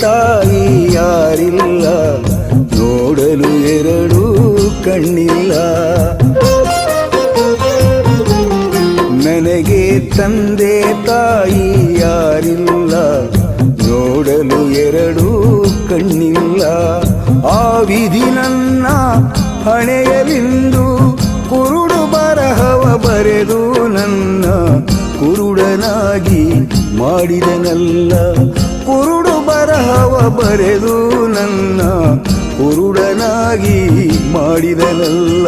ತಾಯಿ ಯಾರಿಲ್ಲ, ನೋಡಲು ಎರಡು ಕಣ್ಣಿಲ್ಲ. ನನಗೆ ತಂದೆ ತಾಯಿ ಯಾರಿಲ್ಲ, ನೋಡಲು ಎರಡು ಕಣ್ಣಿಲ್ಲ. ಆ ವಿಧಿ ನನ್ನ ಹಣೆಯಲಿಂದು ಕುರುಡು ಬರಹವ ಬರೆದು ನನ್ನ ಕುರುಡನಾಗಿ ಮಾಡಿದನಲ್ಲ. ಕುರುಡು ಬರಹವ ಬರೆದು ನನ್ನ ಕುರುಡನಾಗಿ ಮಾಡಿದನಲ್ಲ.